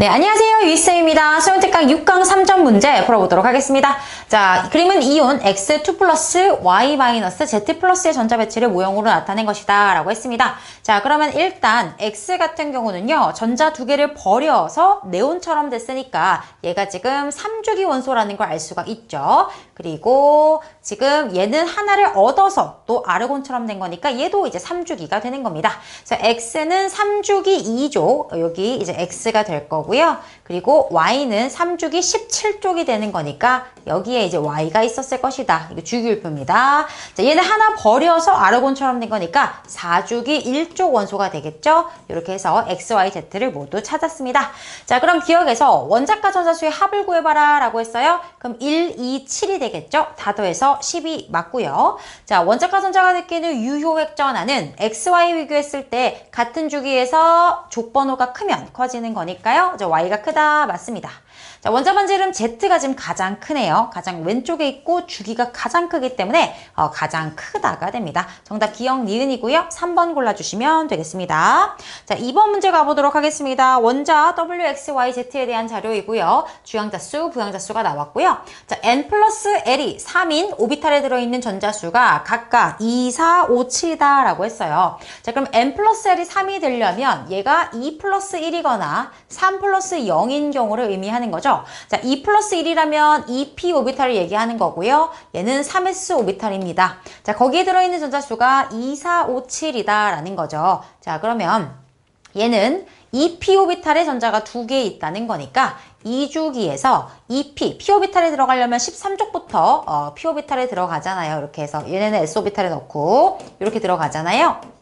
네, 안녕하세요. 유희쌤입니다. 수영특강 6강 3점 문제 풀어보도록 하겠습니다. 자, 그림은 이온 X2 플러스 Y 마이너스 Z 플러스의 전자 배치를 모형으로 나타낸 것이다 라고 했습니다. 자, 그러면 일단 X 같은 경우는요, 전자 두 개를 버려서 네온처럼 됐으니까 얘가 지금 3주기 원소라는 걸 알 수가 있죠. 그리고 지금 얘는 하나를 얻어서 또 아르곤처럼 된 거니까 얘도 이제 3주기가 되는 겁니다. 그래서 X는 3주기 2조, 여기 이제 X가 될 거고요. 그리고 Y는 3주기 17쪽이 되는 거니까 여기에 이제 Y가 있었을 것이다. 이거 주기율표입니다. 자, 얘는 하나 버려서 아르곤처럼 된 거니까 4주기 1쪽 원소가 되겠죠? 이렇게 해서 X, Y, Z를 모두 찾았습니다. 자, 그럼 기억에서 원자과 전자수의 합을 구해봐라 라고 했어요. 그럼 1, 2, 7이 되겠죠? 다 더해서 12 맞고요. 자, 원자과 전자가 느끼는 유효획전하는 X, Y 비교했을 때 같은 주기에서 족번호가 크면 커지는 거니까요. Y가 크다 맞습니다. 자, 원자 반지름 Z가 지금 가장 크네요. 가장 왼쪽에 있고 주기가 가장 크기 때문에 가장 크다가 됩니다. 정답 기억 니은이고요. 3번 골라주시면 되겠습니다. 자, 2번 문제 가보도록 하겠습니다. 원자 WXYZ에 대한 자료이고요. 주양자수, 부양자수가 나왔고요. 자, N 플러스 L이 3인 오비탈에 들어있는 전자수가 각각 2, 4, 5, 7이다 라고 했어요. 자, 그럼 N 플러스 L이 3이 되려면 얘가 2 플러스 1이거나 3 플러스 0인 경우를 의미하는 거죠. 자, 2 플러스 1이라면 2p 오비탈을 얘기하는 거고요. 얘는 3s 오비탈입니다. 자, 거기에 들어있는 전자수가 2, 4, 5, 7이다 라는 거죠. 자, 그러면 얘는 2p 오비탈의 전자가 2개 있다는 거니까 2주기에서 2p, p 오비탈에 들어가려면 13쪽부터 p 오비탈에 들어가잖아요. 이렇게 해서 얘네는 s 오비탈에 넣고 이렇게 들어가잖아요.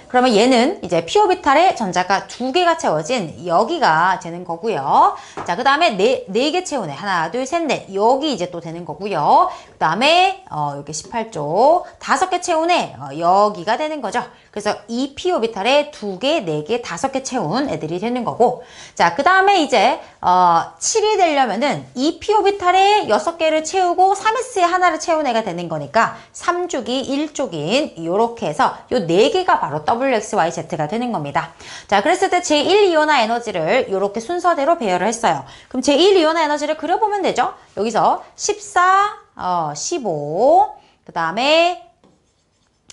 그러면 얘는 이제 p 오비탈에 전자가 2개가 채워진 여기가 되는 거고요. 자, 그 다음에 네 개 채우네. 하나, 둘, 셋, 넷. 여기 이제 또 되는 거고요. 그 다음에 여기 18쪽 5개 채우네. 여기가 되는 거죠. 그래서 이 p 오비탈에 2개, 4개, 5개 채운 애들이 되는 거고. 자, 그 다음에 이제 7이 되려면은 이 p 오비탈에 6개를 채우고 3s에 하나를 채운 애가 되는 거니까 3주기 1쪽인 이렇게 해서 요 4개가 바로 WXYZ가 되는 겁니다. 자, 그랬을 때 제1이온화 에너지를 이렇게 순서대로 배열을 했어요. 그럼 제1이온화 에너지를 그려보면 되죠. 여기서 14, 15, 그 다음에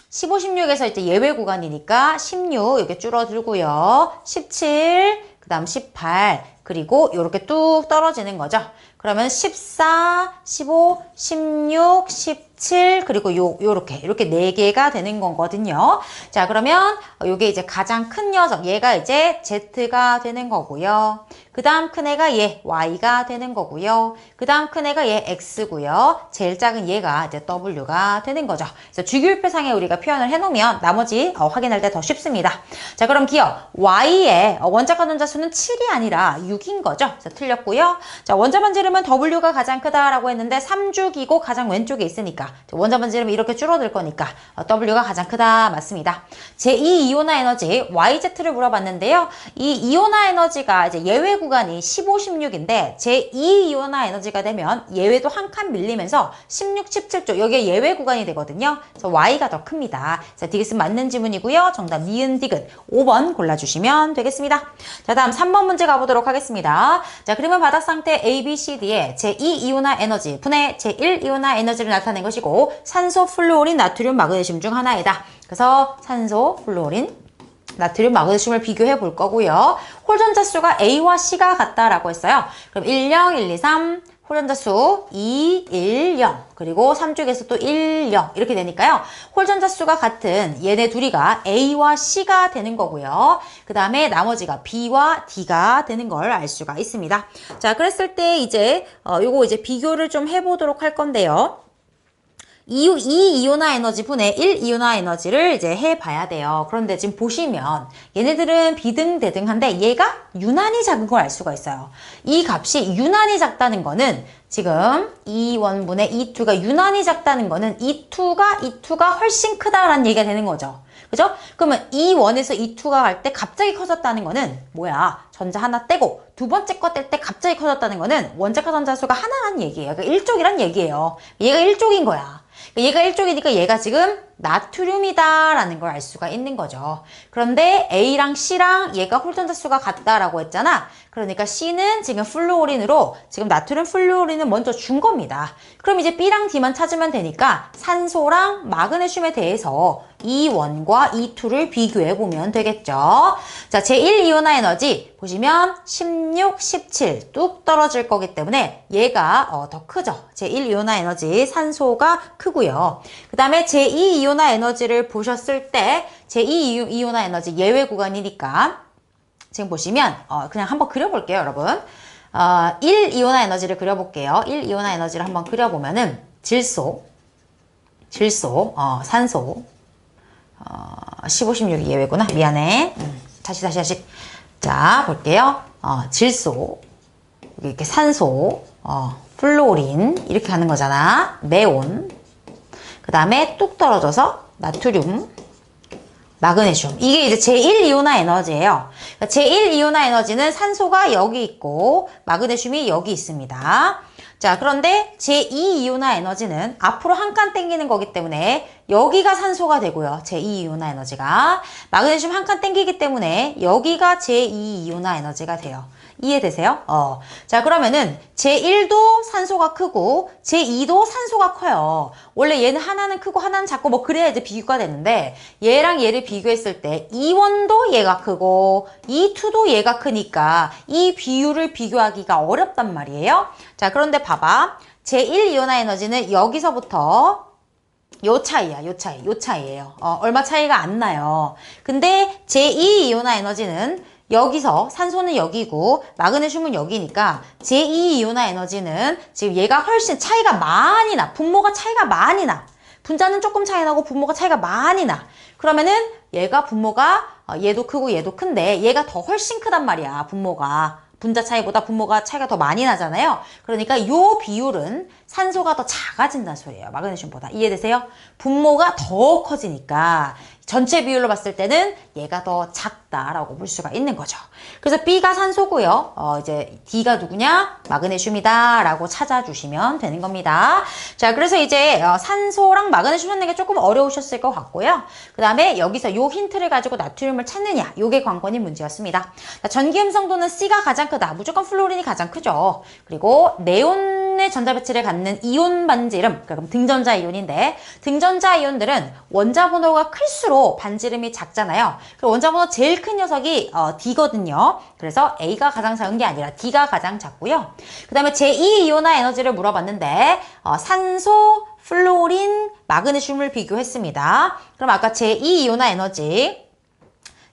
15, 16에서 이제 예외 구간이니까 16 이렇게 줄어들고요. 17, 그 다음 18, 그리고 이렇게 뚝 떨어지는 거죠. 그러면 14, 15, 16, 17, 그리고 이렇게 4개가 되는 거거든요. 자, 그러면 요게 이제 가장 큰 녀석, 얘가 이제 Z가 되는 거고요. 그 다음 큰 애가 얘 Y가 되는 거고요. 그 다음 큰 애가 얘 X고요. 제일 작은 얘가 이제 W가 되는 거죠. 그래서 주기율표상에 우리가 표현을 해놓으면 나머지 확인할 때 더 쉽습니다. 자, 그럼 기억 Y의 원자과 전자수는 7이 아니라 6인 거죠. 그래서 틀렸고요. 자, 원자 반지름은 W가 가장 크다라고 했는데 3주기고 가장 왼쪽에 있으니까 원자 반지름이 이렇게 줄어들 거니까 W가 가장 크다 맞습니다. 제2이온화 에너지 YZ를 물어봤는데요. 이 이온화 에너지가 이제 예외 구간이 15, 16인데 제2이온화 에너지가 되면 예외도 한 칸 밀리면서 16, 17쪽 여기에 예외 구간이 되거든요. 그래서 Y가 더 큽니다. 자, 디귿은 맞는 지문이고요. 정답 니은 디귿 5번 골라주시면 되겠습니다. 자, 다음 3번 문제 가보도록 하겠습니다. 자, 그러면 바닥 상태 A, B, C, D에 제2이온화 에너지 분의 제1이온화 에너지를 나타낸 것이고 산소, 플루오린, 나트륨, 마그네슘 중 하나이다. 그래서 산소, 플루오린, 나트륨, 마그네슘을 비교해 볼 거고요. 홀전자수가 A와 C가 같다라고 했어요. 그럼 1, 0, 1, 2, 3, 홀전자수 2, 1, 0 그리고 3쪽에서 또 1, 0 이렇게 되니까요. 홀전자수가 같은 얘네 둘이가 A와 C가 되는 거고요. 그 다음에 나머지가 B와 D가 되는 걸 알 수가 있습니다. 자, 그랬을 때 이제 요거 이제 비교를 좀 해보도록 할 건데요. 2이온화 에너지 분의 1이온화 에너지를 이제 해봐야 돼요. 그런데 지금 보시면 얘네들은 비등대등한데 얘가 유난히 작은 걸 알 수가 있어요. 이 값이 유난히 작다는 거는 지금 E1분의 E2가 유난히 작다는 거는 E2가 훨씬 크다라는 얘기가 되는 거죠. 그죠? 그러면 E1에서 E2가 갈 때 갑자기 커졌다는 거는 뭐야? 전자 하나 떼고 두 번째 거 뗄 때 갑자기 커졌다는 거는 원자과 전자수가 하나라는 얘기예요. 그러니까 1족이란 얘기예요. 얘가 1족인 거야. 얘가 1족이니까 얘가 지금 나트륨이다라는 걸 알 수가 있는 거죠. 그런데 A랑 C랑 얘가 홀전자 수가 같다라고 했잖아. 그러니까 C는 지금 플루오린으로 지금 나트륨 플루오린을 먼저 준 겁니다. 그럼 이제 B랑 D만 찾으면 되니까 산소랑 마그네슘에 대해서 E1과 E2를 비교해보면 되겠죠. 자, 제1이온화 에너지 보시면 16, 17 뚝 떨어질 거기 때문에 얘가 더 크죠. 제1이온화 에너지 산소가 크고요. 그 다음에 제2이온화 에너지를 보셨을 때 제2이온화 에너지 예외 구간이니까 지금 보시면 그냥 한번 그려볼게요, 여러분. 1이온화 에너지를 그려볼게요. 1이온화 에너지를 한번 그려보면은 질소, 산소, 15, 16이 예외구나. 미안해. 다시. 자, 볼게요. 질소, 여기 이렇게 산소, 플로린, 이렇게 가는 거잖아. 네온. 그 다음에 뚝 떨어져서 나트륨, 마그네슘. 이게 이제 제1이온화 에너지예요. 그러니까 제1이온화 에너지는 산소가 여기 있고, 마그네슘이 여기 있습니다. 자, 그런데 제2이온화 에너지는 앞으로 한 칸 땡기는 거기 때문에 여기가 산소가 되고요. 제2이온화 에너지가. 마그네슘 한 칸 땡기기 때문에 여기가 제2이온화 에너지가 돼요. 이해되세요? 자, 그러면은 제1도 산소가 크고 제2도 산소가 커요. 원래 얘는 하나는 크고 하나는 작고 뭐 그래야 이제 비교가 되는데 얘랑 얘를 비교했을 때 E1도 얘가 크고 E2도 얘가 크니까 이 비율을 비교하기가 어렵단 말이에요. 자, 그런데 봐봐. 제1이온화 에너지는 여기서부터 요 차이예요. 얼마 차이가 안 나요. 근데 제2이온화 에너지는 여기서 산소는 여기고 마그네슘은 여기니까 제2이온화 에너지는 지금 얘가 훨씬 차이가 많이 나. 분모가 차이가 많이 나. 분자는 조금 차이 나고 분모가 차이가 많이 나. 그러면은 얘가 분모가 얘도 크고 얘도 큰데 얘가 더 훨씬 크단 말이야. 분모가. 분자 차이보다 분모가 차이가 더 많이 나잖아요. 그러니까 이 비율은 산소가 더 작아진다는 소리예요. 마그네슘보다. 이해되세요? 분모가 더 커지니까 전체 비율로 봤을 때는 얘가 더 작다라고 볼 수가 있는 거죠. 그래서 B가 산소고요. 이제 D가 누구냐? 마그네슘이다라고 찾아주시면 되는 겁니다. 자, 그래서 이제 산소랑 마그네슘 찾는 게 조금 어려우셨을 것 같고요. 그 다음에 여기서 요 힌트를 가지고 나트륨을 찾느냐? 요게 관건인 문제였습니다. 자, 전기 음성도는 C가 가장 크다. 무조건 플로린이 가장 크죠. 그리고 네온의 전자 배치를 갖는 이온 반지름, 그럼 등전자 이온인데 등전자 이온들은 원자 번호가 클수록 반지름이 작잖아요. 그리고 원자 번호 제일 큰 녀석이 D거든요. 그래서 A가 가장 작은 게 아니라 D가 가장 작고요. 그 다음에 제2이온화 에너지를 물어봤는데 산소, 플로린, 마그네슘을 비교했습니다. 그럼 아까 제2이온화 에너지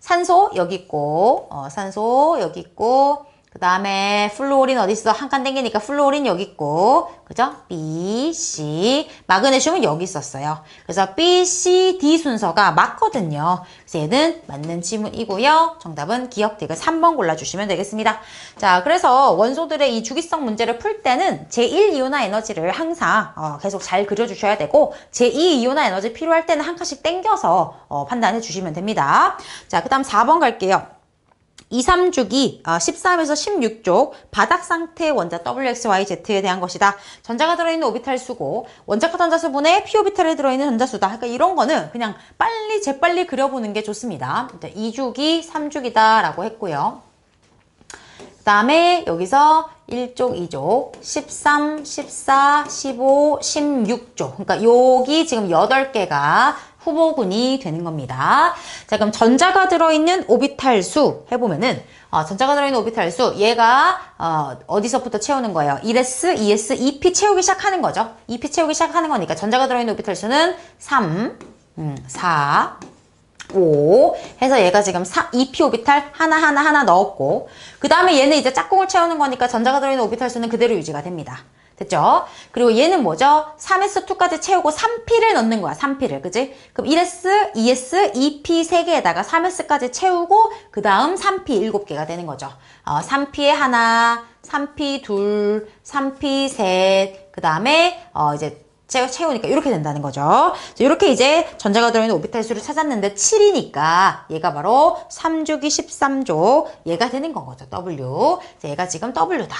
산소 여기 있고 산소 여기 있고 그 다음에 플루오린 어디 있어? 한 칸 땡기니까 플루오린 여기 있고 그죠? B, C 마그네슘은 여기 있었어요. 그래서 B, C, D 순서가 맞거든요. 그래서 얘는 맞는 지문이고요. 정답은 기억되게 3번 골라주시면 되겠습니다. 자, 그래서 원소들의 이 주기성 문제를 풀 때는 제1이온화 에너지를 항상 계속 잘 그려주셔야 되고 제2이온화 에너지 필요할 때는 한 칸씩 땡겨서 판단해 주시면 됩니다. 자, 그 다음 4번 갈게요. 2, 3주기 13에서 16쪽 바닥 상태의 원자 WXYZ에 대한 것이다. 전자가 들어있는 오비탈 수고 원자과 전자수분에 P오비탈에 들어있는 전자수다. 그러니까 이런 거는 그냥 재빨리 그려보는 게 좋습니다. 2주기, 3주기다 라고 했고요. 그 다음에 여기서 1쪽, 2쪽, 13, 14, 15, 16쪽. 그러니까 여기 지금 8개가 후보군이 되는 겁니다. 자, 그럼 전자가 들어있는 오비탈 수 해보면은 전자가 들어있는 오비탈 수 얘가 어디서부터 채우는 거예요? 1s, 2s, 2p 채우기 시작하는 거죠. 2p 채우기 시작하는 거니까 전자가 들어있는 오비탈 수는 3, 4, 5 해서 얘가 지금 2p 오비탈 하나 넣었고 그 다음에 얘는 이제 짝꿍을 채우는 거니까 전자가 들어있는 오비탈 수는 그대로 유지가 됩니다. 됐죠? 그리고 얘는 뭐죠? 3s2까지 채우고 3p를 넣는 거야. 3p를. 그지? 그럼 1s, 2s, 2p 3개에다가 3s까지 채우고 그 다음 3p 7개가 되는 거죠. 3p에 하나, 3p 둘, 3p 셋, 그 다음에 이제 채우니까 이렇게 된다는 거죠. 이렇게 이제 전자가 들어있는 오비탈 수를 찾았는데 7이니까 얘가 바로 3주기 13조 얘가 되는 거죠. W. 얘가 지금 W다.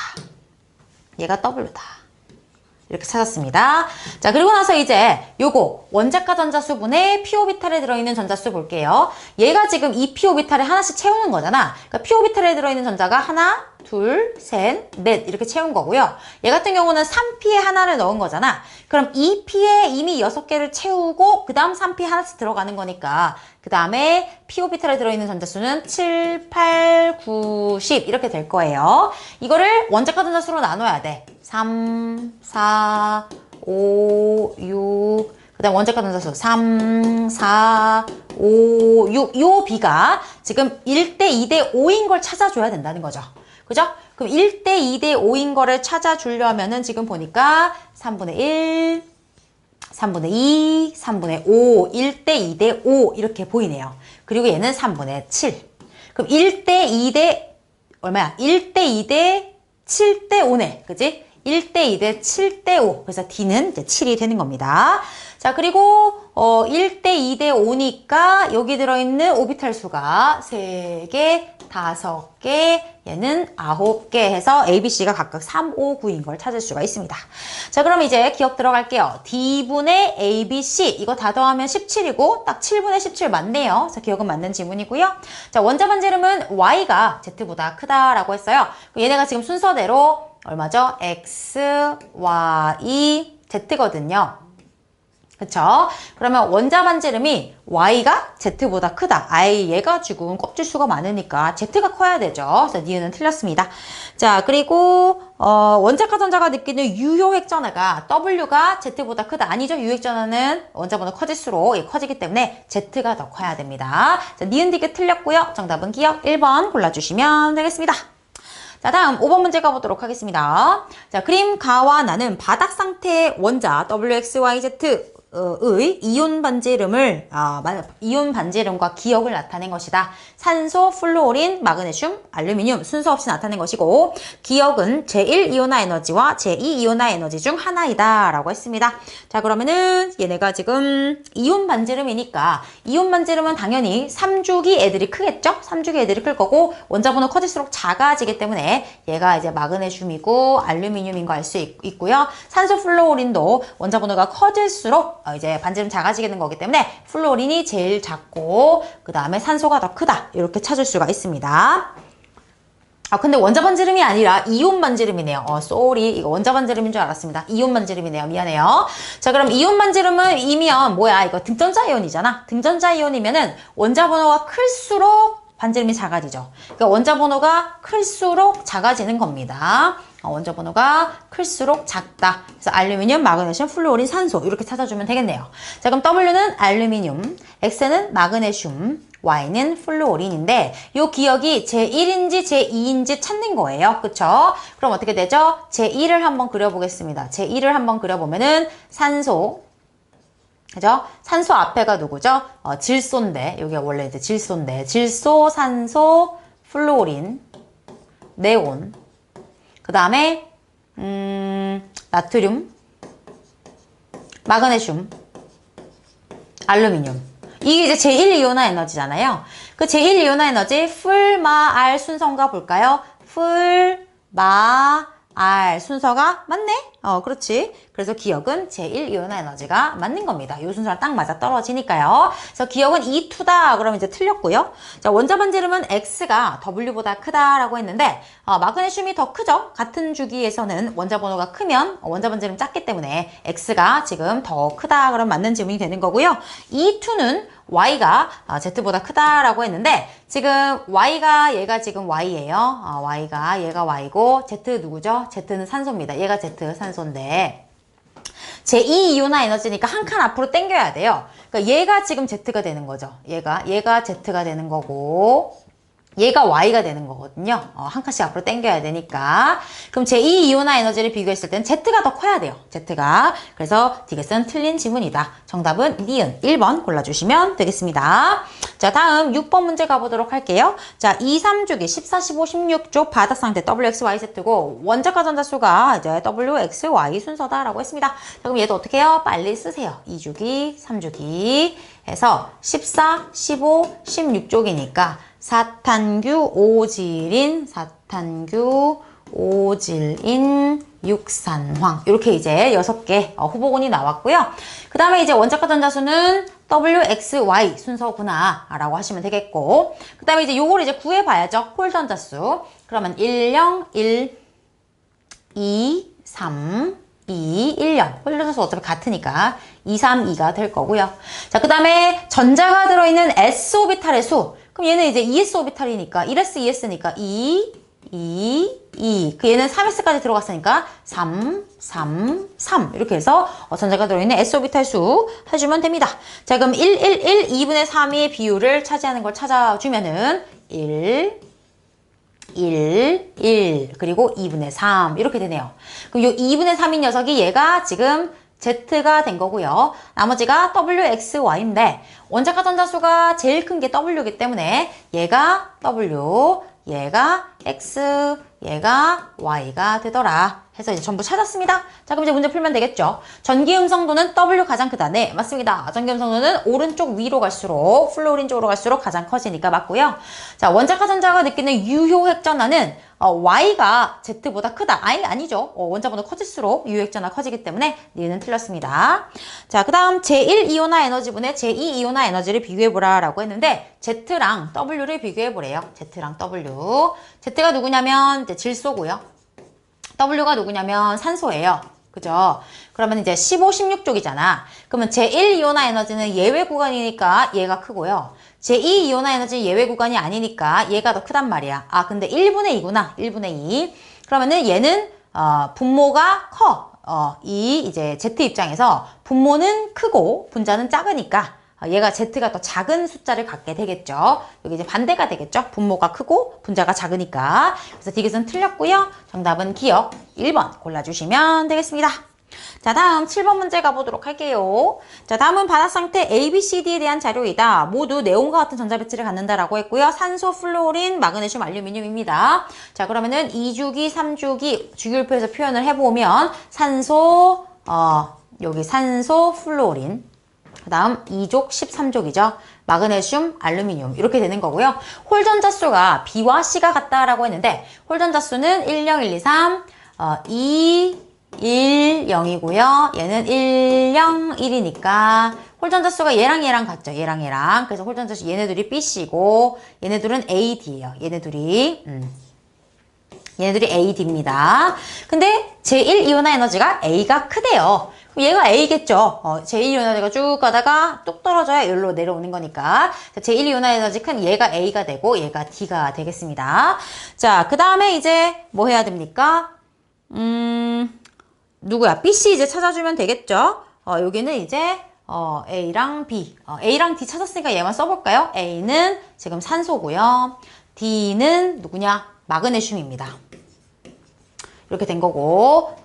얘가 W다. 이렇게 찾았습니다. 자, 그리고 나서 이제 요거 원자가 전자수분에 p 오비탈에 들어있는 전자수 볼게요. 얘가 지금 이 p 오비탈에 하나씩 채우는 거잖아. 그러니까 p 오비탈에 들어있는 전자가 하나, 둘, 셋, 넷 이렇게 채운 거고요. 얘 같은 경우는 3p에 하나를 넣은 거잖아. 그럼 2p에 이미 6개를 채우고 그 다음 3p 하나씩 들어가는 거니까 그 다음에 p 오비탈에 들어있는 전자수는 7, 8, 9, 10 이렇게 될 거예요. 이거를 원자가 전자수로 나눠야 돼. 3, 4, 5, 6, 그 다음 원자가 전자수 3, 4, 5, 6. 요 B가 지금 1대 2대 5인 걸 찾아줘야 된다는 거죠. 그죠? 그럼 1대 2대 5인 거를 찾아주려면은 지금 보니까 3분의 1, 3분의 2, 3분의 5, 1대 2대 5 이렇게 보이네요. 그리고 얘는 3분의 7. 그럼 1대 2대 얼마야? 1대 2대 7대 5네. 그지? 1대 2대 7대 5. 그래서 D는 이제 7이 되는 겁니다. 자, 그리고 1대 2대 5니까 여기 들어있는 오비탈 수가 3개, 5개, 얘는 9개 해서 A, B, C가 각각 3, 5, 9인 걸 찾을 수가 있습니다. 자, 그럼 이제 기억 들어갈게요. D분의 A, B, C 이거 다 더하면 17이고 딱 7분의 17 맞네요. 그래서 기억은 맞는 지문이고요. 자, 원자 반지름은 Y가 Z보다 크다라고 했어요. 얘네가 지금 순서대로 얼마죠? X, Y, Z거든요. 그쵸? 그러면 원자 반지름이 Y가 Z보다 크다. 아예 얘가 지금 껍질 수가 많으니까 Z가 커야 되죠. 그래서 니은은 틀렸습니다. 자, 그리고 원자과 전자가 느끼는 유효 핵전하가 W가 Z보다 크다. 아니죠. 유효 핵전하는 원자번호 커질수록 커지기 때문에 Z가 더 커야 됩니다. 자, 니은 디귿 틀렸고요. 정답은 기억 1번 골라주시면 되겠습니다. 자, 다음 5번 문제 가보도록 하겠습니다. 자, 그림 가와 나는 바닥 상태의 원자 WXYZ 의 이온 반지름과 기억을 나타낸 것이다. 산소, 플루오린, 마그네슘, 알루미늄 순서 없이 나타낸 것이고 기억은 제1이온화 에너지와 제2이온화 에너지 중 하나이다 라고 했습니다. 자, 그러면은 얘네가 지금 이온 반지름이니까 이온 반지름은 당연히 3주기 애들이 크겠죠? 3주기 애들이 클 거고 원자번호 커질수록 작아지기 때문에 얘가 이제 마그네슘이고 알루미늄인 거 알 수 있고요. 산소, 플루오린도 원자번호가 커질수록 이제 반지름 작아지게 된 거기 때문에 플루오린이 제일 작고 그 다음에 산소가 더 크다 이렇게 찾을 수가 있습니다. 근데 원자 반지름이 아니라 이온 반지름이네요. 쏘리 이거 원자 반지름인 줄 알았습니다. 이온 반지름이네요. 미안해요. 자, 그럼 이온 반지름은 이면 뭐야? 이거 등전자 이온이잖아. 등전자 이온이면은 원자 번호가 클수록 반지름이 작아지죠. 그러니까 원자 번호가 클수록 작아지는 겁니다. 원자 번호가 클수록 작다. 그래서 알루미늄, 마그네슘, 플루오린, 산소 이렇게 찾아주면 되겠네요. 자, 그럼 W는 알루미늄, X는 마그네슘, Y는 플루오린인데 요 기억이 제1인지 제2인지 찾는 거예요. 그쵸? 그럼 어떻게 되죠? 제1을 한번 그려보겠습니다. 제1을 한번 그려보면은 산소, 그죠? 산소 앞에가 누구죠? 질소인데, 여기가 원래 이제 질소인데, 질소, 산소, 플루오린, 네온, 그 다음에, 나트륨, 마그네슘, 알루미늄. 이게 이제 제1이온화 에너지잖아요. 그 제1이온화 에너지, 풀, 마, 알 순서인가 볼까요? 풀, 마, 알 순서가 맞네? 그렇지. 그래서 기억은 제1이온화 에너지가 맞는 겁니다. 이 순서랑 딱 맞아 떨어지니까요. 그래서 기억은 E2다. 그러면 이제 틀렸고요. 자, 원자 반지름은 X가 W보다 크다라고 했는데 마그네슘이 더 크죠? 같은 주기에서는 원자 번호가 크면 원자 반지름 작기 때문에 X가 지금 더 크다. 그럼 맞는 질문이 되는 거고요. E2는 Y가 Z보다 크다라고 했는데 지금 Y가 얘가 지금 Y예요. Y가 얘가 Y고 Z 누구죠? Z는 산소입니다. 얘가 Z 산소인데 제2이온화 에너지니까 한 칸 앞으로 당겨야 돼요. 그러니까 얘가 지금 Z가 되는 거죠. 얘가 Z가 되는 거고 얘가 Y가 되는 거거든요. 한 칸씩 앞으로 당겨야 되니까. 그럼 제2이온화 에너지를 비교했을 땐 Z가 더 커야 돼요. Z가. 그래서 디귿은 틀린 지문이다. 정답은 니은 1번 골라주시면 되겠습니다. 자, 다음 6번 문제 가보도록 할게요. 자, 2, 3주기 14, 15, 16쪽 바닥 상태 WXYZ고 원자과 전자수가 이제 WXY 순서다라고 했습니다. 자, 그럼 얘도 어떻게 해요? 빨리 쓰세요. 2주기, 3주기 해서 14, 15, 16쪽이니까 사탄규 오질인 육산황 이렇게 이제 6개 후보군이 나왔고요. 그 다음에 이제 원자과 전자수는 WXY 순서구나 라고 하시면 되겠고, 그 다음에 이제 요걸 이제 구해봐야죠. 홀 전자수. 그러면 10, 1, 2, 3, 2, 1, 0. 홀 전자수 어차피 같으니까 2, 3, 2가 될 거고요. 자, 그 다음에 전자가 들어있는 s오비탈의 수. 그럼 얘는 이제 2s오비탈이니까 1s, 2s니까 2, 2, 2. 그 얘는 3s까지 들어갔으니까 3, 3, 3. 이렇게 해서 전자가 들어있는 s오비탈 수 해주면 됩니다. 자, 그럼 1, 1, 1, 2분의 3의 비율을 차지하는 걸 찾아주면은 1, 1, 그리고 2분의 3 이렇게 되네요. 그럼 요 2분의 3인 녀석이 얘가 지금 Z가 된 거고요. 나머지가 WXY인데 원자과 전자수가 제일 큰 게 W이기 때문에 얘가 W, 얘가 X, 얘가 Y가 되더라. 해서 이제 전부 찾았습니다. 자, 그럼 이제 문제 풀면 되겠죠. 전기 음성도는 W 가장 크다. 네, 맞습니다. 전기 음성도는 오른쪽 위로 갈수록, 플로린 쪽으로 갈수록 가장 커지니까 맞고요. 자, 원자과 전자가 느끼는 유효핵전하는 Y가 Z보다 크다. 아니죠. 원자보다 커질수록 유효핵전화 커지기 때문에 니은 틀렸습니다. 자, 그 다음 제1이온화 에너지분의 제2이온화 에너지를 비교해보라 라고 했는데 Z랑 W를 비교해보래요. Z랑 W. Z가 누구냐면 이제 질소고요. W가 누구냐면 산소예요. 그죠? 그러면 이제 15, 16쪽이잖아. 그러면 제1이온화 에너지는 예외 구간이니까 얘가 크고요. 제2이온화 에너지 예외 구간이 아니니까 얘가 더 크단 말이야. 아, 근데 1분의 2구나. 1분의 2. 그러면은 얘는 분모가 커. 이제 Z 입장에서 분모는 크고 분자는 작으니까 얘가 Z가 더 작은 숫자를 갖게 되겠죠. 여기 이제 반대가 되겠죠. 분모가 크고 분자가 작으니까. 그래서 디귿은 틀렸고요. 정답은 기억 1번 골라주시면 되겠습니다. 자, 다음 7번 문제 가보도록 할게요. 자, 다음은 바닥 상태 A, B, C, D에 대한 자료이다. 모두 네온과 같은 전자 배치를 갖는다라고 했고요. 산소, 플로린, 마그네슘, 알루미늄입니다. 자, 그러면은 2주기, 3주기 주기율표에서 표현을 해보면 산소, 여기 산소, 플로린. 그 다음 2족, 13족이죠. 마그네슘, 알루미늄 이렇게 되는 거고요. 홀 전자수가 B와 C가 같다라고 했는데 홀 전자수는 1, 0, 1, 2, 3, 2, 1, 0이고요. 얘는 1, 0, 1이니까 홀 전자수가 얘랑 같죠. 얘랑. 그래서 홀 전자수 얘네들이 BC고 얘네들은 AD예요. 얘네들이 AD입니다. 근데 제1이온화 에너지가 A가 크대요. 얘가 A겠죠. 제1이온화 에너지가 쭉 가다가 뚝 떨어져야 여기로 내려오는 거니까. 제1이온화 에너지 큰 얘가 A가 되고 얘가 D가 되겠습니다. 자, 그 다음에 이제 뭐 해야 됩니까? 누구야? BC 이제 찾아주면 되겠죠. 여기는 이제 A랑 B. A랑 D 찾았으니까 얘만 써볼까요? A는 지금 산소고요. D는 누구냐? 마그네슘입니다. 이렇게 된 거고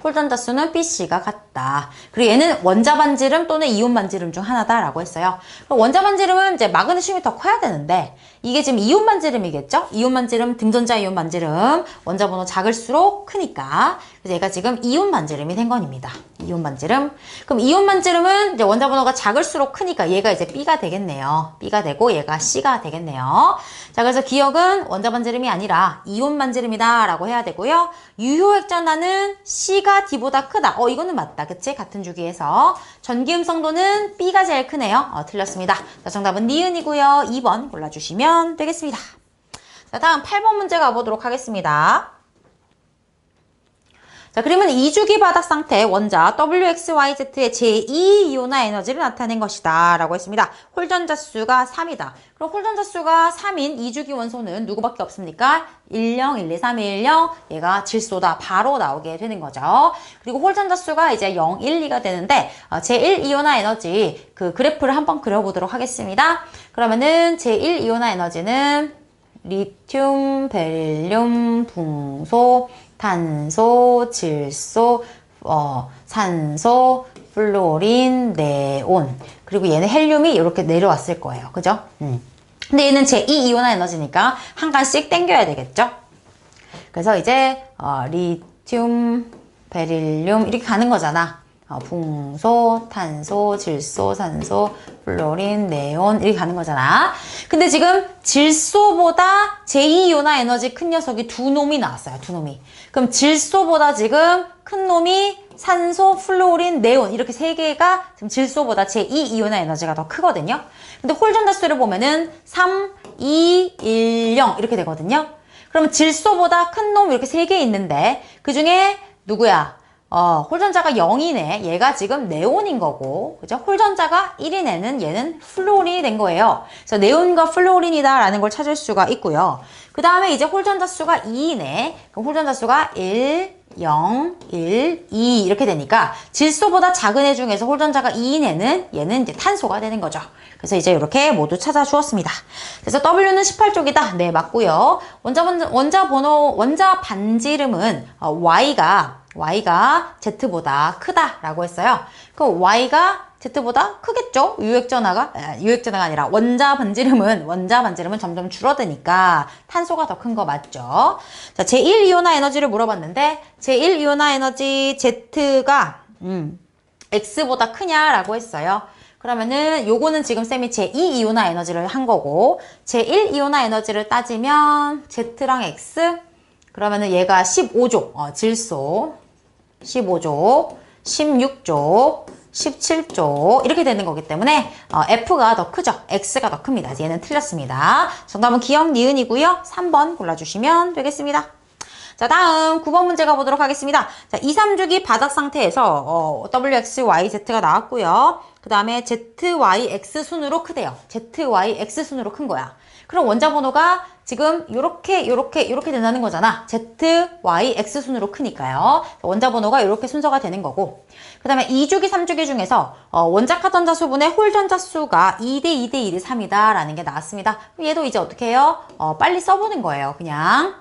홀 전자수는 BC가 같다. 그리고 얘는 원자 반지름 또는 이온 반지름 중 하나다라고 했어요. 원자 반지름은 이제 마그네슘이 더 커야 되는데 이게 지금 이온 반지름이겠죠? 이온 반지름, 등전자 이온 반지름 원자 번호 작을수록 크니까 그래서 얘가 지금 이온 반지름이 된 겁니다. 이온 반지름. 그럼 이온 반지름은 이제 원자 번호가 작을수록 크니까 얘가 이제 B가 되겠네요. B가 되고 얘가 C가 되겠네요. 자, 그래서 기억은 원자 반지름이 아니라 이온 반지름이다라고 해야 되고요. 유효액전하는 C가 D보다 크다. 이거는 맞다. 그치? 같은 주기에서. 전기음성도는 B가 제일 크네요. 틀렸습니다. 자, 정답은 니은이고요. 2번 골라주시면 되겠습니다. 자, 다음 8번 문제 가보도록 하겠습니다. 자, 그러면 2주기 바닥 상태 원자 WXYZ의 제2이온화 에너지를 나타낸 것이다 라고 했습니다. 홀 전자수가 3이다. 그럼 홀 전자수가 3인 2주기 원소는 누구밖에 없습니까? 10, 1, 2, 3, 1, 0 얘가 질소다. 바로 나오게 되는 거죠. 그리고 홀 전자수가 이제 0, 1, 2가 되는데 제1이온화 에너지 그 그래프를 한번 그려보도록 하겠습니다. 그러면은 제1이온화 에너지는 리튬, 베릴륨, 붕소, 탄소, 질소, 산소, 플로린, 네온. 그리고 얘는 헬륨이 이렇게 내려왔을 거예요. 그죠? 근데 얘는 제2이온화 에너지니까 한 칸씩 땡겨야 되겠죠? 그래서 이제 리튬, 베릴륨 이렇게 가는 거잖아. 붕소, 탄소, 질소, 산소, 플로린, 네온 이렇게 가는 거잖아. 근데 지금 질소보다 제2이온화 에너지 큰 녀석이 두 놈이 나왔어요. 두 놈이. 그럼 질소보다 지금 큰 놈이 산소, 플로린, 네온 이렇게 세 개가 지금 질소보다 제2이온화 에너지가 더 크거든요. 근데 홀전자수를 보면은 3, 2, 1, 0 이렇게 되거든요. 그럼 질소보다 큰 놈 이렇게 세 개 있는데 그 중에 누구야? 홀전자가 0이네. 얘가 지금 네온인 거고, 그죠? 홀전자가 1인 애는 얘는 플로린이 된 거예요. 그래서 네온과 플로린이다라는 걸 찾을 수가 있고요. 그 다음에 이제 홀전자 수가 2이네. 그럼 홀전자 수가 1, 0, 1, 2 이렇게 되니까 질소보다 작은 애 중에서 홀전자가 2인 애는 얘는 이제 탄소가 되는 거죠. 그래서 이제 이렇게 모두 찾아주었습니다. 그래서 W는 18쪽이다. 네, 맞고요. 원자 반지름은 Y가 Z보다 크다라고 했어요. 그럼 Y가 Z보다 크겠죠? 유액전하가 아니라 원자 반지름은 점점 줄어드니까 탄소가 더 큰 거 맞죠? 자, 제1이온화 에너지를 물어봤는데 제1이온화 에너지 Z가 X보다 크냐라고 했어요. 그러면은 요거는 지금 쌤이 제2이온화 에너지를 한 거고 제1이온화 에너지를 따지면 Z랑 X 그러면은 얘가 15족 질소 15족 16족 17조 이렇게 되는 거기 때문에 F가 더 크죠. X가 더 큽니다. 얘는 틀렸습니다. 정답은 기억 니은이고요. 3번 골라주시면 되겠습니다. 자, 다음 9번 문제 가보도록 하겠습니다. 자, 2, 3주기 바닥 상태에서 WX, Y, Z가 나왔고요. 그 다음에 ZYX 순으로 크대요. ZYX 순으로 큰 거야. 그럼 원자 번호가 지금 요렇게 된다는 거잖아. ZYX 순으로 크니까요. 원자 번호가 요렇게 순서가 되는 거고. 그 다음에 2주기, 3주기 중에서 원자카 전자 수분의 홀 전자 수가 2대 2대 2대 3이다 라는 게 나왔습니다. 얘도 이제 어떻게 해요? 빨리 써보는 거예요. 그냥.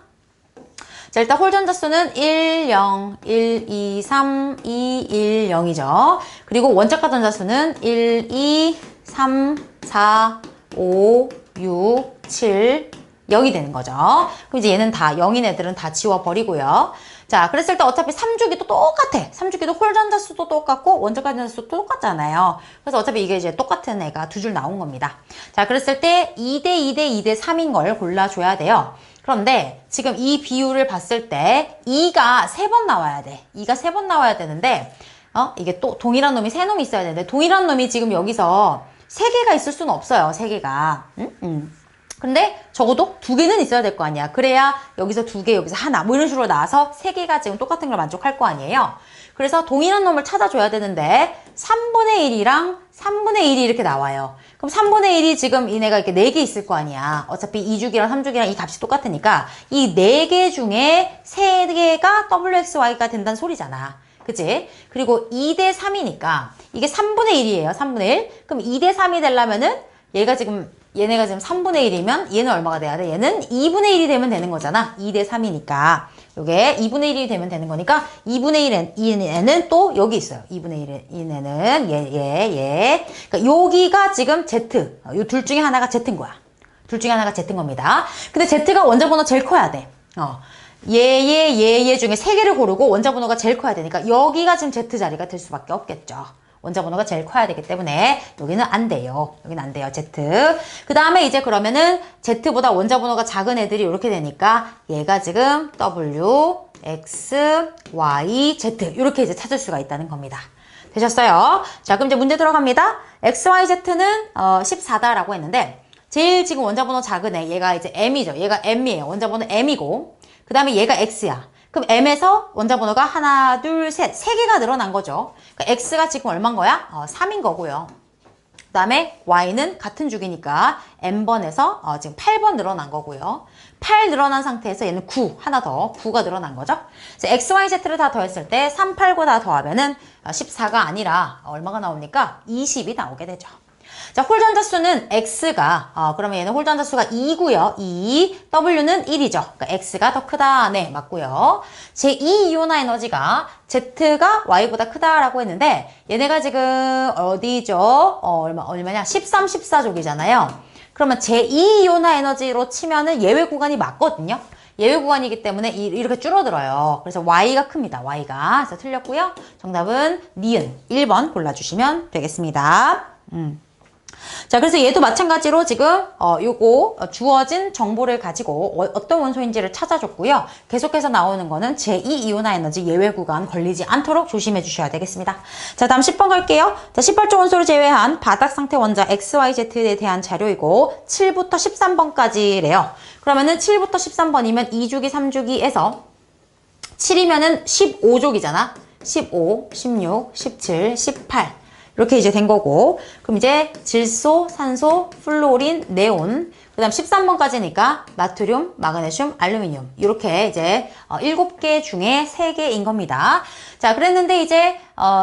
자, 일단 홀 전자 수는 1, 0, 1, 2, 3, 2, 1, 0이죠. 그리고 원자카 전자 수는 1, 2, 3, 4, 5, 6, 7, 0이 되는 거죠. 그럼 이제 얘는 다 0인 애들은 다 지워버리고요. 자, 그랬을 때 어차피 3주기도 똑같아. 3주기도 홀 전자 수도 똑같고 원자카 전자 수도 똑같잖아요. 그래서 어차피 이게 이제 똑같은 애가 두 줄 나온 겁니다. 자, 그랬을 때 2대 2대 2대 3인 걸 골라줘야 돼요. 그런데 지금 이 비율을 봤을 때 2가 3번 나와야 돼. 2가 3번 나와야 되는데 이게 또 동일한 놈이 3놈이 있어야 되는데 동일한 놈이 지금 여기서 3개가 있을 수는 없어요. 3개가. 근데 적어도 2개는 있어야 될 거 아니야. 그래야 여기서 2개, 여기서 하나 뭐 이런 식으로 나와서 3개가 지금 똑같은 걸 만족할 거 아니에요. 그래서 동일한 놈을 찾아줘야 되는데 3분의 1이랑 3분의 1이 이렇게 나와요. 그럼 3분의 1이 지금 얘네가 이렇게 4개 있을 거 아니야. 어차피 2주기랑 3주기랑 이 값이 똑같으니까 이 4개 중에 3개가 WXY가 된다는 소리잖아. 그치? 그리고 2대 3이니까 이게 3분의 1이에요. 3분의 1. 그럼 2대 3이 되려면은 얘네가 지금 3분의 1이면 얘는 얼마가 돼야 돼? 얘는 2분의 1이 되면 되는 거잖아. 2대 3이니까. 요게 2분의 1이 되면 되는 거니까 2분의 1에는 또 여기 있어요. 2분의 1에는 얘. 그러니까 여기가 지금 Z. 요 둘 중에 하나가 Z인 거야. 둘 중에 하나가 Z인 겁니다. 근데 Z가 원자 번호 제일 커야 돼. 얘 중에 3개를 고르고 원자 번호가 제일 커야 되니까 여기가 지금 Z 자리가 될 수밖에 없겠죠. 원자 번호가 제일 커야 되기 때문에 여기는 안 돼요. 여기는 안 돼요. Z. 그 다음에 이제 그러면은 Z보다 원자 번호가 작은 애들이 이렇게 되니까 얘가 지금 W, X, Y, Z 이렇게 이제 찾을 수가 있다는 겁니다. 되셨어요? 자, 그럼 이제 문제 들어갑니다. X, Y, Z는 14다라고 했는데 제일 지금 원자 번호 작은 애 얘가 이제 M이죠. 얘가 M이에요. 원자 번호 M이고 그 다음에 얘가 X야. 그럼 M에서 원자 번호가 하나, 둘, 셋, 3개가 늘어난 거죠. 그러니까 X가 지금 얼마인 거야? 3인 거고요. 그 다음에 Y는 같은 주기니까 M번에서 지금 8번 늘어난 거고요. 8 늘어난 상태에서 얘는 9, 하나 더 9가 늘어난 거죠. 그래서 X, Y, Z를 다 더했을 때 3, 8, 9 다 더하면은 14가 아니라 얼마가 나옵니까? 20이 나오게 되죠. 자, 홀전자수는 X가, 그러면 얘는 홀전자수가 2고요. 2, W는 1이죠. 그러니까 X가 더 크다. 네, 맞고요. 제2이온화 에너지가 Z가 Y보다 크다라고 했는데, 얘네가 지금 어디죠? 얼마냐? 13, 14족이잖아요. 그러면 제2이온화 에너지로 치면은 예외 구간이 맞거든요. 예외 구간이기 때문에 이렇게 줄어들어요. 그래서 Y가 큽니다. Y가. 그래서 틀렸고요. 정답은 니은 1번 골라주시면 되겠습니다. 자, 그래서 얘도 마찬가지로 지금 요거 주어진 정보를 가지고 어떤 원소인지를 찾아줬고요. 계속해서 나오는 거는 제2이온화 에너지 예외 구간 걸리지 않도록 조심해 주셔야 되겠습니다. 자, 다음 10번 갈게요. 자, 18조 원소를 제외한 바닥 상태 원자 XYZ에 대한 자료이고 7부터 13번까지래요. 그러면은 7부터 13번이면 2주기, 3주기에서 7이면은 15족이잖아. 15, 16, 17, 18. 이렇게 이제 된 거고, 그럼 이제 질소, 산소, 플루오린, 네온, 그 다음 13번까지니까 나트륨, 마그네슘, 알루미늄 이렇게 이제 7개 중에 3개인 겁니다. 자, 그랬는데 이제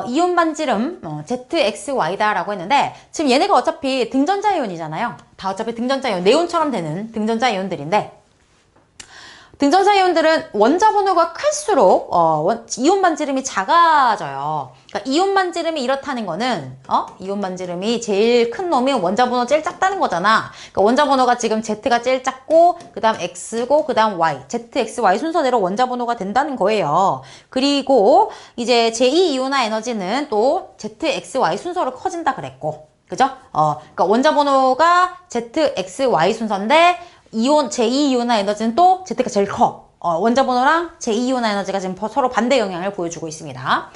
이온 반지름 ZXY다라고 했는데 지금 얘네가 어차피 등전자 이온이잖아요. 다 어차피 등전자 이온, 네온처럼 되는 등전자 이온들인데 등전자 이온들은 원자 번호가 클수록 이온 반지름이 작아져요. 그러니까 이온 반지름이 이렇다는 거는 이온 반지름이 제일 큰 놈이 원자 번호 제일 작다는 거잖아. 그러니까 원자 번호가 지금 Z가 제일 작고 그 다음 X고 그 다음 Y, ZXY 순서대로 원자 번호가 된다는 거예요. 그리고 이제 제2이온화 에너지는 또 ZXY 순서로 커진다 그랬고, 그죠? 그러니까 원자 번호가 ZXY 순서인데 제2이온화 에너지는 또 Z가 제일 커. 원자 번호랑 제2이온화 에너지가 지금 서로 반대 영향을 보여주고 있습니다.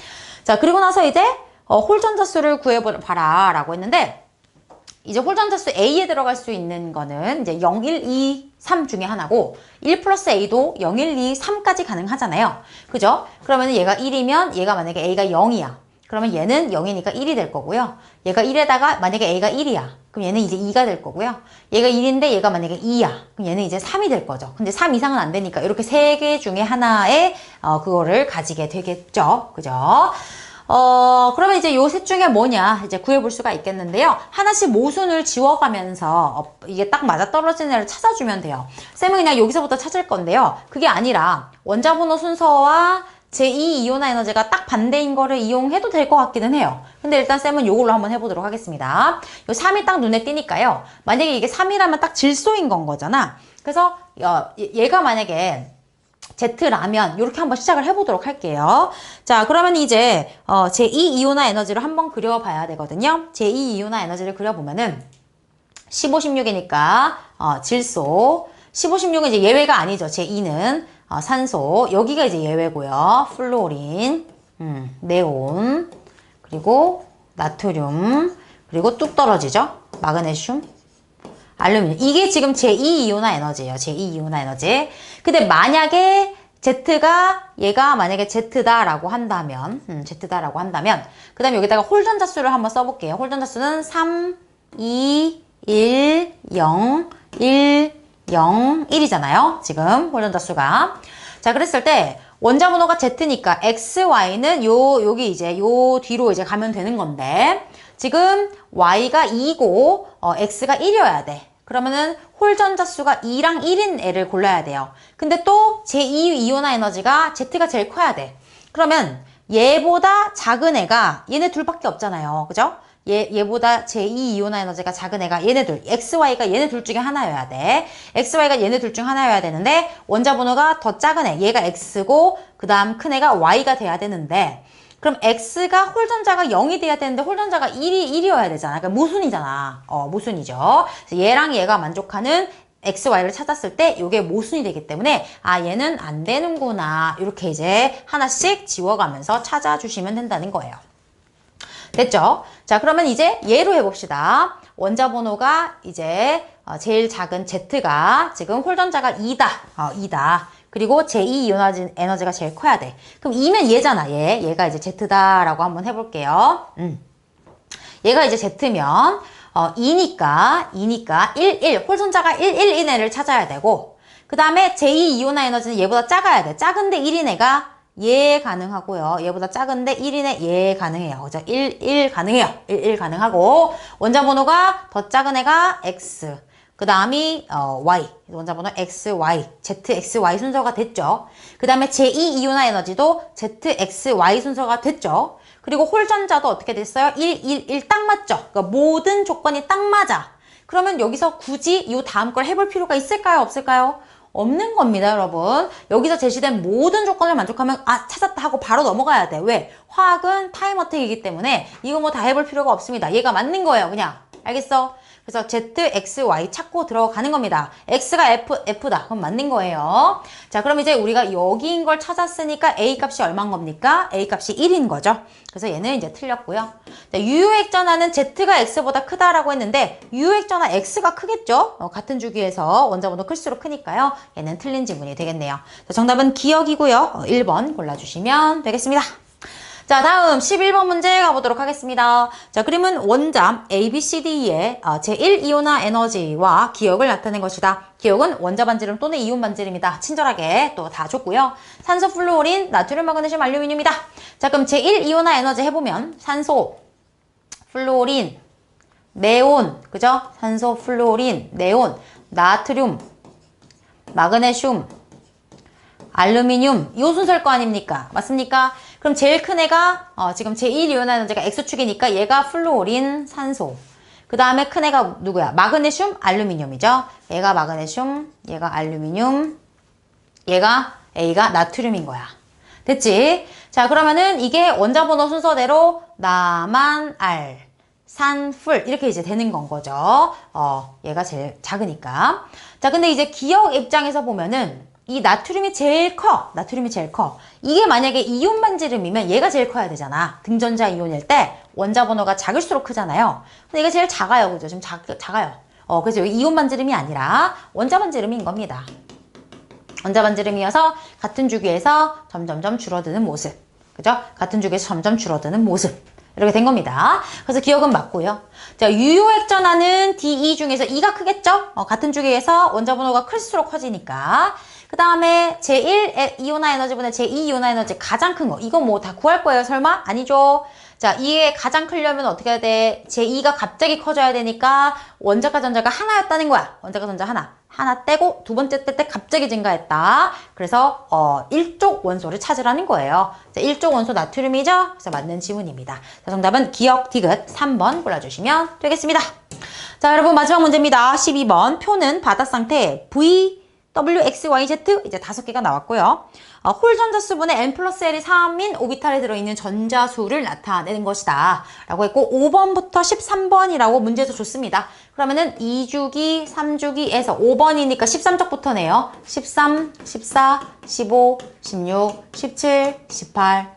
자, 그리고 나서 이제 홀전자수를 구해봐라 라고 했는데 이제 홀전자수 A에 들어갈 수 있는 거는 이제 0, 1, 2, 3 중에 하나고 1 플러스 A도 0, 1, 2, 3까지 가능하잖아요. 그죠? 그러면 얘가 1이면 얘가 만약에 A가 0이야. 그러면 얘는 0이니까 1이 될 거고요. 얘가 1에다가 만약에 A가 1이야. 그럼 얘는 이제 2가 될 거고요. 얘가 1인데 얘가 만약에 2야. 그럼 얘는 이제 3이 될 거죠. 근데 3 이상은 안 되니까 이렇게 3개 중에 하나의 그거를 가지게 되겠죠. 그죠? 그러면 이제 요 셋 중에 뭐냐 이제 구해볼 수가 있겠는데요. 하나씩 모순을 지워가면서 이게 딱 맞아떨어지는 애를 찾아주면 돼요. 쌤은 그냥 여기서부터 찾을 건데요. 그게 아니라 원자 번호 순서와 제2이온화 에너지가 딱 반대인 거를 이용해도 될 것 같기는 해요. 근데 일단 쌤은 요걸로 한번 해보도록 하겠습니다. 요 3이 딱 눈에 띄니까요. 만약에 이게 3이라면 딱 질소인 건 거잖아. 그래서 얘가 만약에 Z라면 이렇게 한번 시작을 해보도록 할게요. 자, 그러면 이제 제2이온화 에너지를 한번 그려봐야 되거든요. 제2이온화 에너지를 그려보면은 15, 16이니까 질소, 15, 16은 이제 예외가 아니죠. 제2는 산소, 여기가 이제 예외고요. 플루오린, 네온, 그리고 나트륨, 그리고 뚝 떨어지죠. 마그네슘, 알루미늄. 이게 지금 제2이온화 에너지예요. 제2이온화 에너지. 근데 만약에 얘가 만약에 Z다라고 한다면, Z다라고 한다면, 그 다음에 여기다가 홀전자수를 한번 써볼게요. 홀전자수는 3, 2, 1, 0, 1, 0, 1이잖아요. 지금 홀전자수가. 자, 그랬을 때 원자 번호가 Z니까 XY는 여기 이제 요 뒤로 이제 가면 되는 건데 지금 Y가 2고 X가 1이어야 돼. 그러면은 홀전자수가 2랑 1인 애를 골라야 돼요. 근데 또 제2이온화 에너지가 Z가 제일 커야 돼. 그러면 얘보다 작은 애가 얘네 둘밖에 없잖아요. 그죠? 얘보다 제2이온화 에너지가 작은 애가 얘네들, XY가 얘네 둘 중에 하나여야 돼. XY가 얘네 둘 중 하나여야 되는데 원자 번호가 더 작은 애, 얘가 X고 그 다음 큰 애가 Y가 돼야 되는데 그럼 X가 홀전자가 0이 돼야 되는데 홀전자가 1이어야 되잖아. 그러니까 모순이잖아. 모순이죠. 그래서 얘랑 얘가 만족하는 XY를 찾았을 때 이게 모순이 되기 때문에 얘는 안 되는구나. 이렇게 이제 하나씩 지워가면서 찾아주시면 된다는 거예요. 됐죠? 자, 그러면 이제 얘로 해봅시다. 원자 번호가 이제 제일 작은 Z가 지금 홀전자가 2다. 2다. 그리고 제2이온화 에너지가 제일 커야 돼. 그럼 2면 얘잖아. 얘가 이제 Z다라고 한번 해볼게요. 얘가 이제 Z면 2니까 1, 1. 홀전자가 1, 1인 애를 찾아야 되고 그 다음에 제2이온화 에너지는 얘보다 작아야 돼. 작은데 1인 애가 예 가능하고요. 얘보다 작은데 1이네 예 가능해요. 그죠? 1 가능해요. 1 가능하고 원자번호가 더 작은 애가 X 그 다음이 Y 원자번호 XY ZXY 순서가 됐죠. 그 다음에 제2이온화 에너지도 ZXY 순서가 됐죠. 그리고 홀전자도 어떻게 됐어요? 1 딱 맞죠? 그러니까 모든 조건이 딱 맞아. 그러면 여기서 굳이 이 다음 걸 해볼 필요가 있을까요? 없을까요? 없는 겁니다, 여러분. 여기서 제시된 모든 조건을 만족하면 아 찾았다 하고 바로 넘어가야 돼. 왜? 화학은 타임어택이기 때문에 이거 뭐 다 해볼 필요가 없습니다. 얘가 맞는 거예요, 그냥. 알겠어? 그래서 Z, X, Y 찾고 들어가는 겁니다. X가 F다. 그럼 맞는 거예요. 자, 그럼 이제 우리가 여기인 걸 찾았으니까 A 값이 얼마인 겁니까? A 값이 1인 거죠. 그래서 얘는 이제 틀렸고요. 자, 유효액전하는 Z가 X보다 크다라고 했는데 유효액전하 X가 크겠죠? 같은 주기에서 원자번호 클수록 크니까요. 얘는 틀린 지문이 되겠네요. 자, 정답은 기억이고요. 1번 골라주시면 되겠습니다. 자, 다음 11번 문제 가보도록 하겠습니다. 자, 그림은 원자 A, B, C, D의 제1이온화 에너지와 기억을 나타낸 것이다. 기억은 원자 반지름 또는 이온 반지름이다. 친절하게 또 다 줬고요. 산소, 플루오린, 나트륨, 마그네슘, 알루미늄이다. 자, 그럼 제1이온화 에너지 해보면 산소, 플루오린, 네온, 그죠? 산소, 플루오린, 네온, 나트륨, 마그네슘, 알루미늄, 이 순서일 거 아닙니까? 맞습니까? 그럼 제일 큰 애가 지금 제1이온화 에너지가 X축이니까 얘가 플루오린, 산소. 그 다음에 큰 애가 누구야? 마그네슘, 알루미늄이죠. 얘가 마그네슘, 얘가 알루미늄, 얘가 A가 나트륨인 거야. 됐지? 자, 그러면은 이게 원자번호 순서대로 나만 알, 산, 풀 이렇게 이제 되는 건 거죠. 얘가 제일 작으니까. 자, 근데 이제 기억 입장에서 보면은 이 나트륨이 제일 커. 나트륨이 제일 커. 이게 만약에 이온 반지름이면 얘가 제일 커야 되잖아. 등전자 이온일 때 원자 번호가 작을수록 크잖아요. 근데 얘가 제일 작아요. 그죠? 지금 작아요. 그래서 여기 이온 반지름이 아니라 원자 반지름인 겁니다. 원자 반지름이어서 같은 주기에서 점점점 줄어드는 모습. 그죠? 같은 주기에서 점점 줄어드는 모습. 이렇게 된 겁니다. 그래서 기억은 맞고요. 자, 유효액전하는 D2 중에서 2가 크겠죠? 같은 주기에서 원자 번호가 클수록 커지니까. 그 다음에 제1이온화 에너지분의 제2이온화 에너지 가장 큰 거. 이거 뭐 다 구할 거예요, 설마? 아니죠. 자, 이게 가장 크려면 어떻게 해야 돼? 제2가 갑자기 커져야 되니까 원자과 전자가 하나였다는 거야. 원자과 전자 하나. 하나 떼고 두 번째 때 갑자기 증가했다. 그래서 1족 원소를 찾으라는 거예요. 자, 1족 원소 나트륨이죠? 그래서 맞는 지문입니다. 자, 정답은 기억 디귿 3번 골라주시면 되겠습니다. 자, 여러분 마지막 문제입니다. 12번 표는 바닥 상태 V W, X, Y, Z 이제 5개가 나왔고요. 홀 전자수분에 N 플러스 L이 3인 오비탈에 들어있는 전자수를 나타내는 것이다. 라고 했고 5번부터 13번이라고 문제에서 줬습니다. 그러면은 2주기, 3주기에서 5번이니까 13쪽부터네요. 13, 14, 15, 16, 17, 18,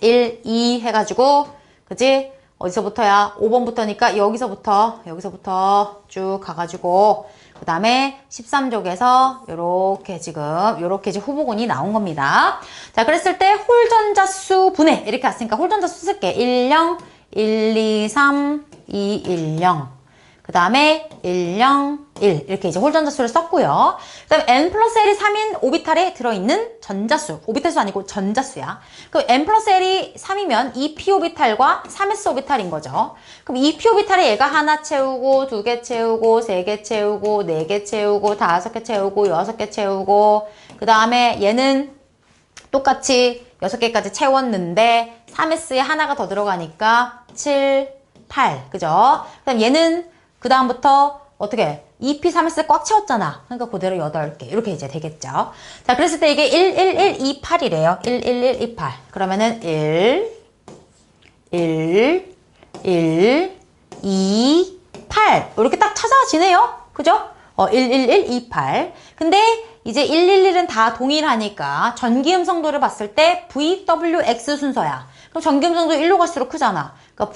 1, 2 해가지고 그치? 어디서부터야? 5번부터니까 여기서부터 쭉 가가지고 그 다음에 13족에서 요렇게 지금 후보군이 나온 겁니다. 자, 그랬을 때 홀전자수 분해 이렇게 왔으니까 홀전자수 쓸게. 10, 1, 2, 3, 2, 1, 0. 그 다음에 1, 0, 1 이렇게 이제 홀전자수를 썼고요. 그 다음에 N 플러스 L이 3인 오비탈에 들어있는 전자수. 오비탈수 아니고 전자수야. 그럼 N 플러스 L이 3이면 2p 오비탈과 3s 오비탈인 거죠. 그럼 2p 오비탈에 얘가 하나 채우고 2개 채우고 3개 채우고 4개 채우고 5개 채우고 6개 채우고 그 다음에 얘는 똑같이 6개까지 채웠는데 3s에 하나가 더 들어가니까 7, 8 그죠? 그다음 얘는 그 다음부터 어떻게 2p, 3s 꽉 채웠잖아. 그러니까 그대로 8개 이렇게 이제 되겠죠. 자, 그랬을 때 이게 1, 1, 1, 2, 8이래요. 1, 1, 1, 2, 8 그러면은 1, 1, 1, 2, 8 이렇게 딱 찾아지네요. 그죠? 1, 1, 1, 2, 8 근데 이제 1, 1, 1은 다 동일하니까 전기음성도를 봤을 때 VWX 순서야. 그럼 전기음성도 1로 갈수록 크잖아. 그러니까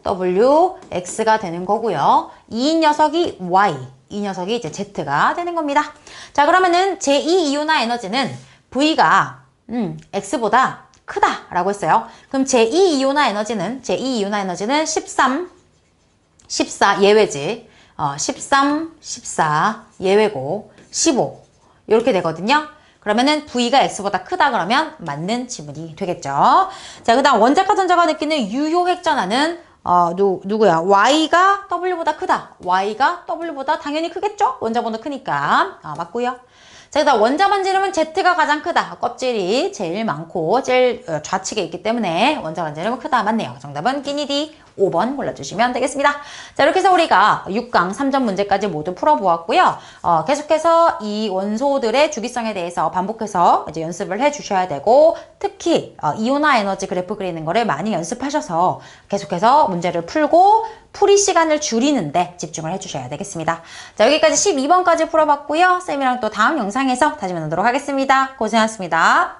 VWX가 되는 거고요. 이 녀석이 Y, 이 녀석이 이제 Z가 되는 겁니다. 자, 그러면은 제2이온화 에너지는 V가 X보다 크다라고 했어요. 그럼 제2이온화 에너지는 13, 14 예외지. 13, 14 예외고 15 이렇게 되거든요. 그러면은 V가 X보다 크다 그러면 맞는 지문이 되겠죠. 자, 그 다음 원자과 전자가 느끼는 유효핵전하는 누구야? Y가 W보다 크다. Y가 W보다 당연히 크겠죠? 원자번호 크니까. 맞고요. 자, 그 다음 원자 반지름은 Z가 가장 크다. 껍질이 제일 많고 제일 좌측에 있기 때문에 원자 반지름은 크다. 맞네요. 정답은 끼니 D 5번 골라주시면 되겠습니다. 자, 이렇게 해서 우리가 6강 3점 문제까지 모두 풀어보았고요. 계속해서 이 원소들의 주기성에 대해서 반복해서 이제 연습을 해주셔야 되고, 특히 이온화 에너지 그래프 그리는 거를 많이 연습하셔서 계속해서 문제를 풀고 풀이 시간을 줄이는데 집중을 해주셔야 되겠습니다. 자, 여기까지 12번까지 풀어봤고요. 쌤이랑 또 다음 영상에서 다시 만나도록 하겠습니다. 고생하셨습니다.